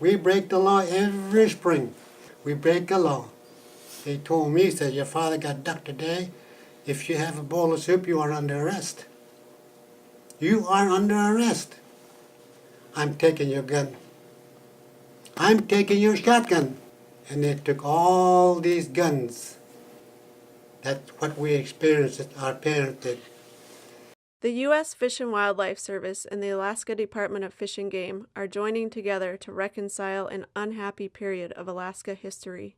We break the law every spring. We break a law. They told me, said, your father got ducked today. If you have a bowl of soup, you are under arrest. You are under arrest. I'm taking your gun. I'm taking your shotgun. And they took all these guns. That's what we experienced, our parents did. The U.S. Fish and Wildlife Service and the Alaska Department of Fish and Game are joining together to reconcile an unhappy period of Alaska history.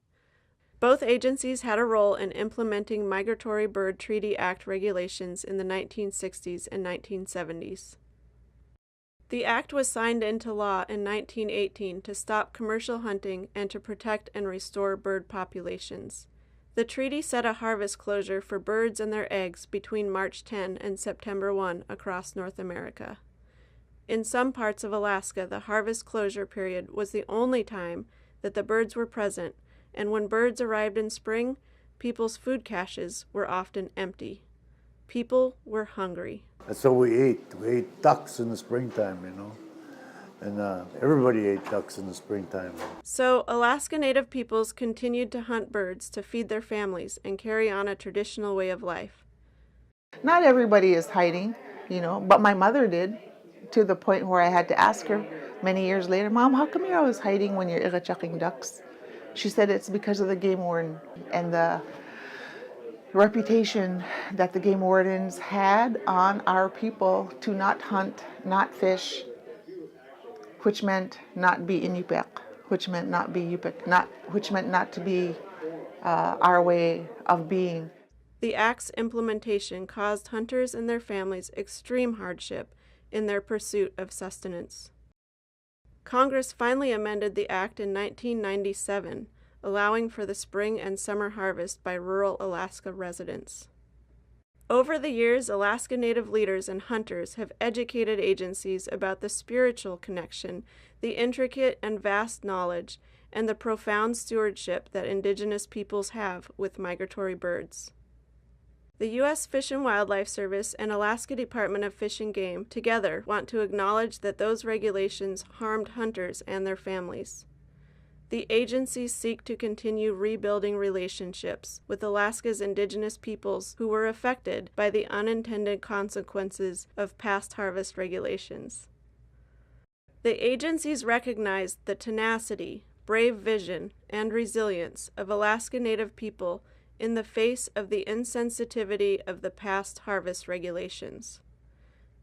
Both agencies had a role in implementing Migratory Bird Treaty Act regulations in the 1960s and 1970s. The act was signed into law in 1918 to stop commercial hunting and to protect and restore bird populations. The treaty set a harvest closure for birds and their eggs between March 10 and September 1 across North America. In some parts of Alaska, the harvest closure period was the only time that the birds were present, and when birds arrived in spring, people's food caches were often empty. People were hungry. That's what we ate. We ate ducks in the springtime, you know. And everybody ate ducks in the springtime. So Alaska Native peoples continued to hunt birds to feed their families and carry on a traditional way of life. Not everybody is hiding, you know, but my mother did, to the point where I had to ask her many years later, Mom, how come you're always hiding when you're chucking ducks? She said it's because of the game warden and the reputation that the game wardens had on our people to not hunt, not fish, which meant not be Inupiaq, which meant not be Yupik, which meant not to be our way of being. The Act's implementation caused hunters and their families extreme hardship in their pursuit of sustenance. Congress finally amended the Act in 1997, allowing for the spring and summer harvest by rural Alaska residents. Over the years, Alaska Native leaders and hunters have educated agencies about the spiritual connection, the intricate and vast knowledge, and the profound stewardship that Indigenous peoples have with migratory birds. The U.S. Fish and Wildlife Service and Alaska Department of Fish and Game together want to acknowledge that those regulations harmed hunters and their families. The agencies seek to continue rebuilding relationships with Alaska's Indigenous peoples who were affected by the unintended consequences of past harvest regulations. The agencies recognize the tenacity, brave vision, and resilience of Alaska Native people in the face of the insensitivity of the past harvest regulations.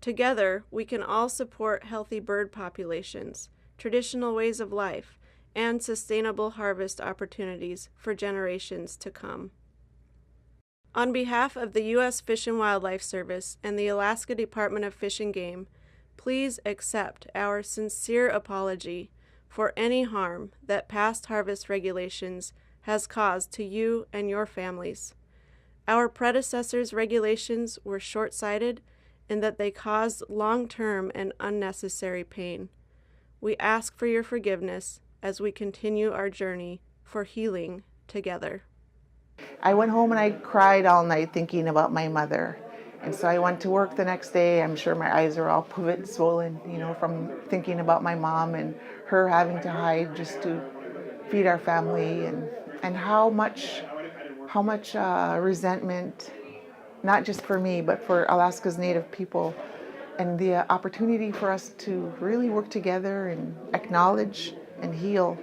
Together, we can all support healthy bird populations, traditional ways of life, and sustainable harvest opportunities for generations to come. On behalf of the U.S. Fish and Wildlife Service and the Alaska Department of Fish and Game, please accept our sincere apology for any harm that past harvest regulations has caused to you and your families. Our predecessors' regulations were short-sighted in that they caused long-term and unnecessary pain. We ask for your forgiveness as we continue our journey for healing together. I went home and I cried all night thinking about my mother. And so I went to work the next day. I'm sure my eyes are all pivot swollen, you know, from thinking about my mom and her having to hide just to feed our family, and how much resentment, not just for me, but for Alaska's Native people, and the opportunity for us to really work together and acknowledge and heal.